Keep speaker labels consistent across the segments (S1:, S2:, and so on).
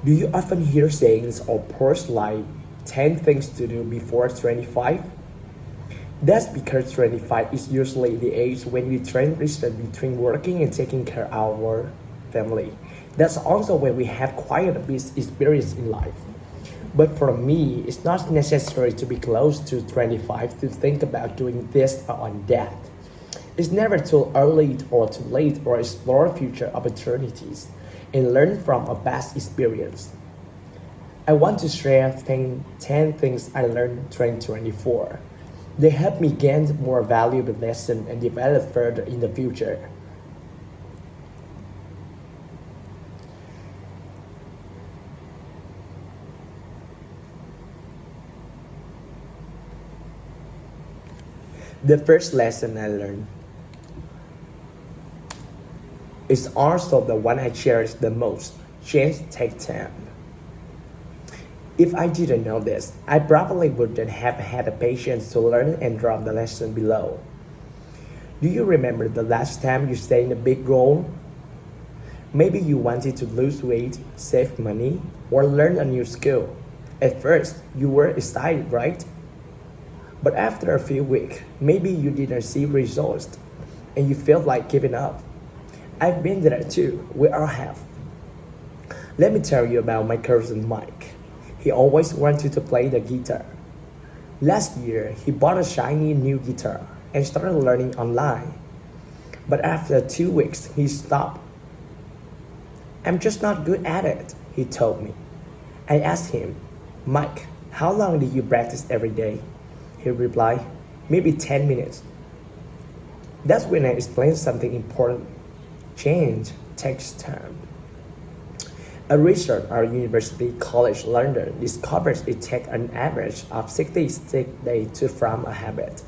S1: Do you often hear sayings or posts like 10 things to do before 25? That's because 25 is usually the age when we transition between working and taking care of our family. That's also when we have quite a bit experience in life. But for me, it's not necessary to be close to 25 to think about doing this or that. It's never too early or too late to explore future opportunities and learn from a past experience. I want to share 10 things I learned in 2024. They help me gain more valuable lessons and develop further in the future. The first lesson I learned is also the one I cherish the most. Change takes time. If I didn't know this, I probably wouldn't have had the patience to learn and drop the lesson below. Do you remember the last time you set a big goal? Maybe you wanted to lose weight, save money, or learn a new skill. At first, you were excited, right? But after a few weeks, maybe you didn't see results and you felt like giving up. I've been there too, we all have. Let me tell you about my cousin Mike. He always wanted to play the guitar. Last year, he bought a shiny new guitar and started learning online. But after 2 weeks, he stopped. I'm just not good at it, he told me. I asked him, Mike, how long do you practice every day? He replied, maybe 10 minutes. That's when I explained something important. Change takes time. A research at University College London discovers it takes an average of 66 days to form a habit.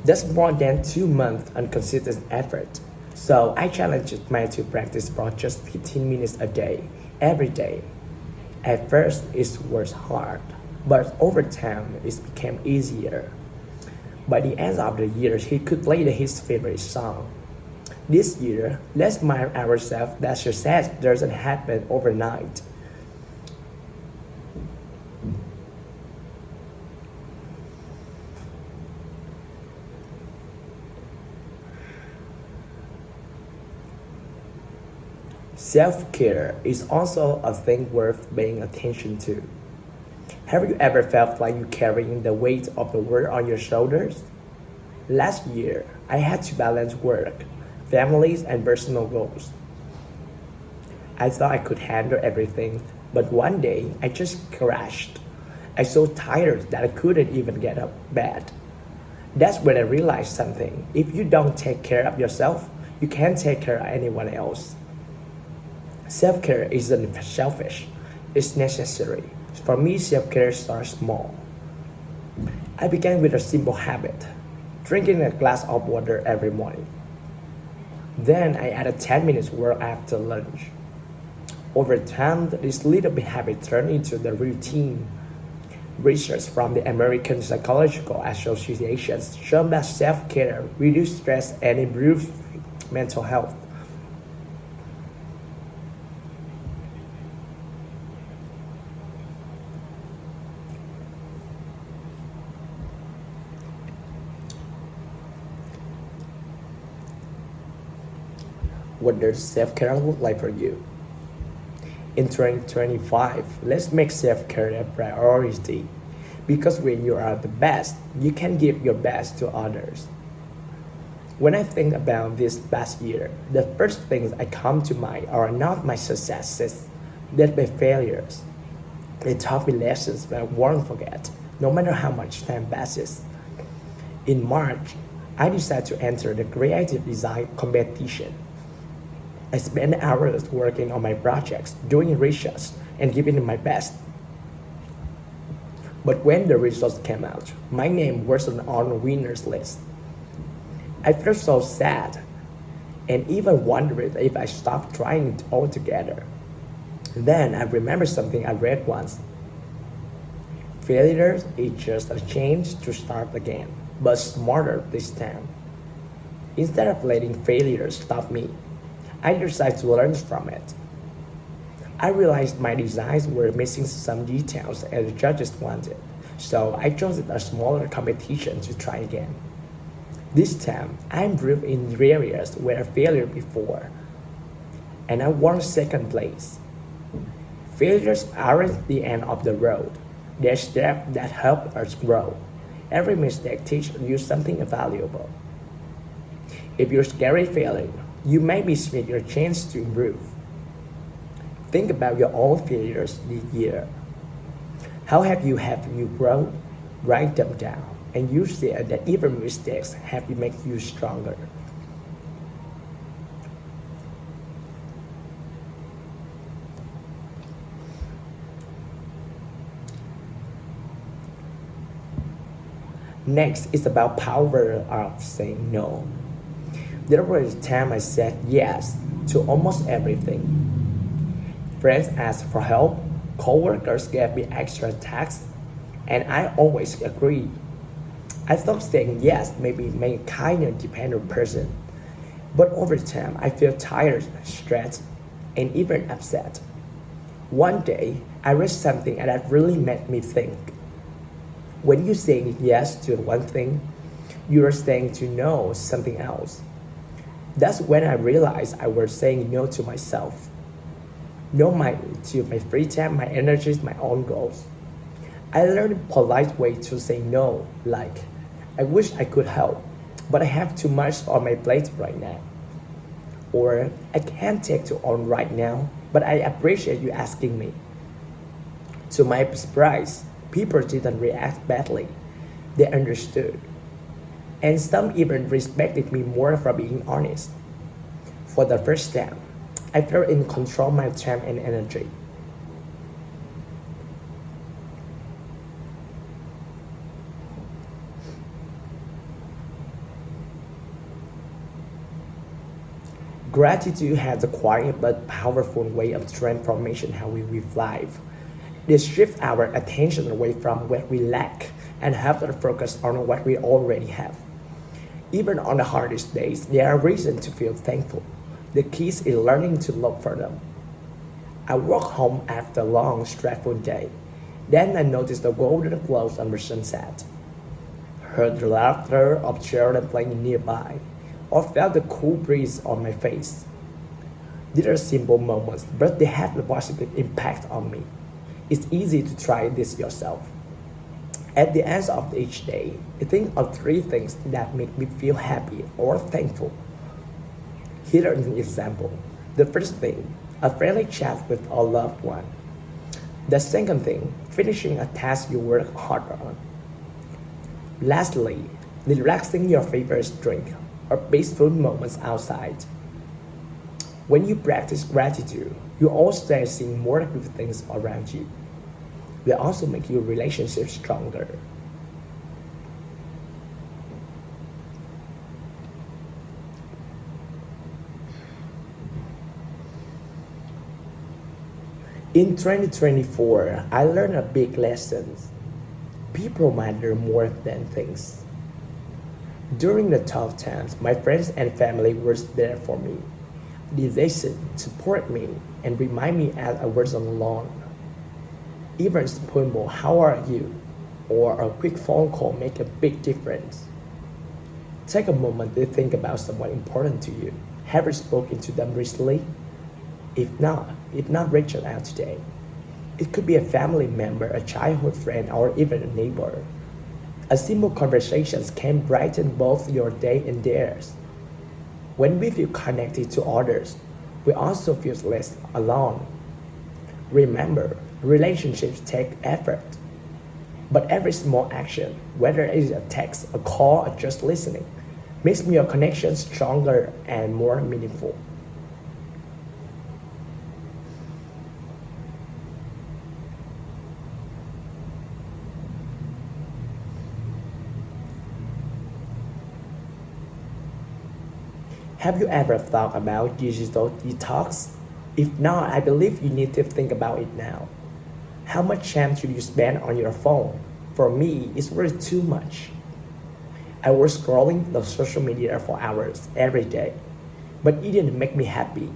S1: That's more than 2 months of consistent effort. So I challenged Mike to practice for just 15 minutes a day, every day. At first, it was hard, but over time, it became easier. By the end of the year, he could play his favorite song. This year, let's remind ourselves that success doesn't happen overnight. Self-care is also a thing worth paying attention to. Have you ever felt like you're carrying the weight of the world on your shoulders? Last year, I had to balance work, families, and personal goals. I thought I could handle everything, but one day I just crashed. I was so tired that I couldn't even get out of bed. That's when I realized something. If you don't take care of yourself, you can't take care of anyone else. Self-care isn't selfish, it's necessary. For me, self-care starts small. I began with a simple habit, drinking a glass of water every morning. Then I added 10 minutes work after lunch. Over time, this little bit habit turned into the routine. Research from the American Psychological Association shows that self-care reduces stress and improves mental health. What does self-care look like for you? In 2025, let's make self-care a priority. Because when you are the best, you can give your best to others. When I think about this past year, the first things I come to mind are not my successes, but my failures. They taught me lessons that I won't forget, no matter how much time passes. In March, I decided to enter the creative design competition. I spent hours working on my projects, doing research, and giving it my best. But when the results came out, my name wasn't on the winner's list. I felt so sad, and even wondered if I stopped trying altogether. Then I remembered something I read once. Failure is just a chance to start again, but smarter this time. Instead of letting failure stop me, I decided to learn from it. I realized my designs were missing some details and the judges wanted, so I chose a smaller competition to try again. This time, I improved in areas where I failed before, and I won second place. Failures aren't the end of the road. They're steps that help us grow. Every mistake teaches you something valuable. If you're scared of failing, you may miss your chance to improve. Think about your own failures this year. How have you grown? Write them down, and you see that even mistakes have to make you stronger. Next is about power of saying no. There was a time I said yes to almost everything. Friends asked for help, coworkers gave me extra tasks, and I always agreed. I thought saying yes made me a kinder, dependent person. But over time, I feel tired, stressed, and even upset. One day, I read something that really made me think. When you say yes to one thing, you are saying to no something else. That's when I realized I was saying no to myself. No to my free time, my energies, my own goals. I learned a polite way to say no, like, I wish I could help, but I have too much on my plate right now. Or, I can't take it on right now, but I appreciate you asking me. To my surprise, people didn't react badly. They understood. And some even respected me more for being honest. For the first time, I felt in control of my time and energy. Gratitude has a quiet but powerful way of transforming how we live life. It shifts our attention away from what we lack and helps us focus on what we already have. Even on the hardest days, there are reasons to feel thankful. The key is learning to look for them. I walked home after a long, stressful day. Then I noticed the golden glows on the sunset, heard the laughter of children playing nearby, or felt the cool breeze on my face. These are simple moments, but they have a positive impact on me. It's easy to try this yourself. At the end of each day, think of 3 things that make me feel happy or thankful. Here is an example. The first thing, a friendly chat with a loved one. The second thing, finishing a task you work hard on. Lastly, relaxing your favorite drink or peaceful moments outside. When you practice gratitude, you also see more good things around you. They also make your relationship stronger. In 2024, I learned a big lesson. People matter more than things. During the tough times, my friends and family were there for me. They listened, support me, and remind me that I wasn't alone. Even simple "How are you?" or a quick phone call make a big difference. Take a moment to think about someone important to you. Have you spoken to them recently? If not, reach out today. It could be a family member, a childhood friend, or even a neighbor. A simple conversation can brighten both your day and theirs. When we feel connected to others, we also feel less alone. Remember, relationships take effort. But every small action, whether it is a text, a call, or just listening, makes your connection stronger and more meaningful. Have you ever thought about digital detox? If not, I believe you need to think about it now. How much time should you spend on your phone? For me, it's really too much. I was scrolling the social media for hours every day, but it didn't make me happy.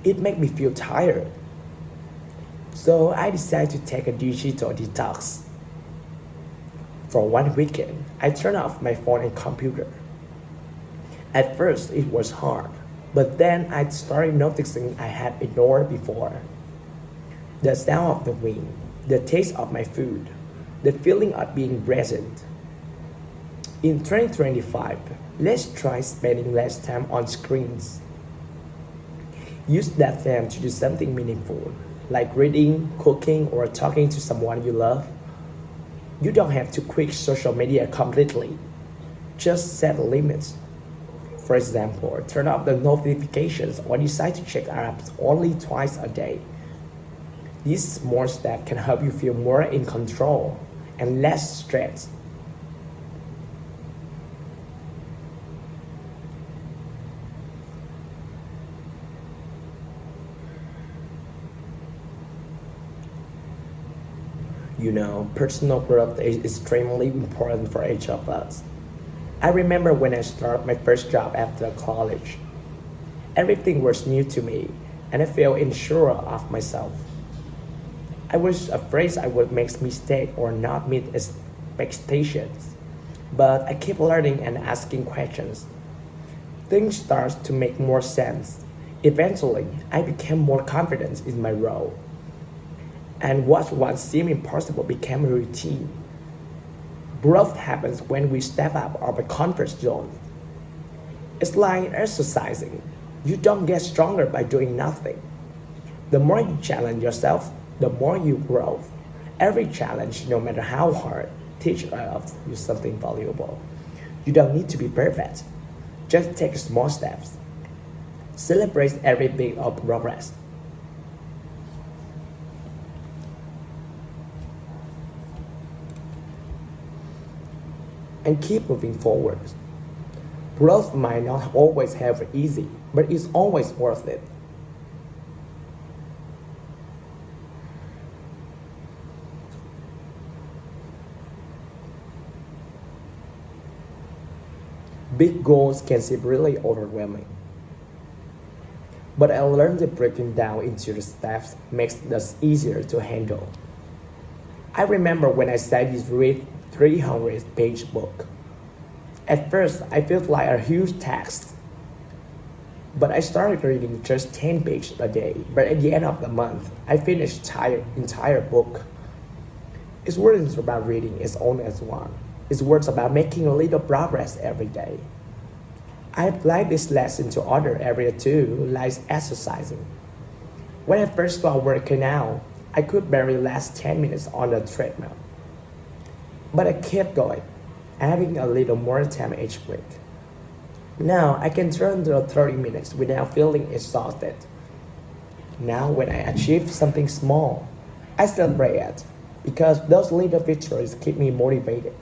S1: It made me feel tired. So I decided to take a digital detox. For one weekend, I turned off my phone and computer. At first, it was hard, but then I started noticing I had ignored before. The sound of the wind, the taste of my food, the feeling of being present. In 2025, let's try spending less time on screens. Use that time to do something meaningful, like reading, cooking, or talking to someone you love. You don't have to quit social media completely. Just set limits. For example, turn off the notifications or decide to check apps only twice a day. These small steps can help you feel more in control and less stressed. You know, personal growth is extremely important for each of us. I remember when I started my first job after college. Everything was new to me, and I felt unsure of myself. I was afraid I would make mistakes or not meet expectations. But I kept learning and asking questions. Things started to make more sense. Eventually, I became more confident in my role. And what once seemed impossible became a routine. Growth happens when we step out of a comfort zone. It's like exercising. You don't get stronger by doing nothing. The more you challenge yourself, the more you grow. Every challenge, no matter how hard, teaches you something valuable. You don't need to be perfect. Just take small steps. Celebrate every bit of progress. And keep moving forward. Growth might not always have it easy, but it's always worth it. Big goals can seem really overwhelming. But I learned that breaking down into the steps makes this easier to handle. I remember when I started to read 300-page book. At first, I felt like a huge task. But I started reading just 10 pages a day. But at the end of the month, I finished the entire book. It wasn't about reading its own as one. It was about making a little progress every day. I applied this lesson to other areas too, like exercising. When I first started working out, I could barely last 10 minutes on the treadmill. But I kept going, adding a little more time each week. Now I can turn to 30 minutes without feeling exhausted. Now when I achieve something small, I celebrate it because those little victories keep me motivated.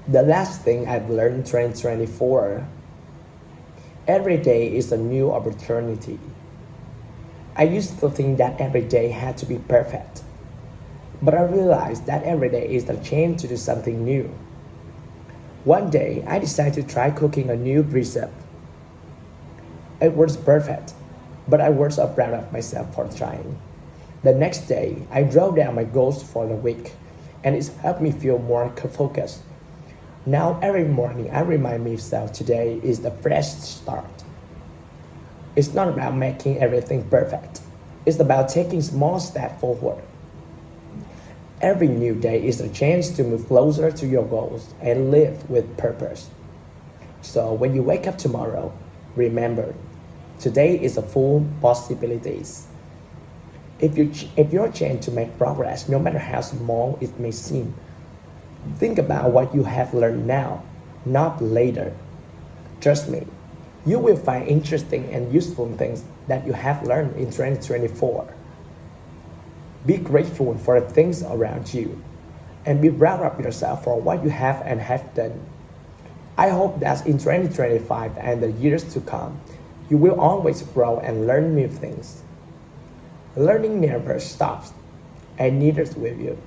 S1: The last thing I've learned in 2024, every day is a new opportunity. I used to think that every day had to be perfect, but I realized that every day is the chance to do something new. One day, I decided to try cooking a new recipe. It was perfect, but I was so proud of myself for trying. The next day, I wrote down my goals for the week, and it's helped me feel more focused. Now every morning I remind myself today is the fresh start. It's not about making everything perfect. It's about taking small steps forward. Every new day is a chance to move closer to your goals and live with purpose. So when you wake up tomorrow, remember, today is a full possibilities. If you're chance to make progress, no matter how small it may seem, think about what you have learned now, not later. Trust me, you will find interesting and useful things that you have learned in 2024. Be grateful for the things around you and be proud of yourself for what you have and have done. I hope that in 2025 and the years to come, you will always grow and learn new things. Learning never stops. and neither will you.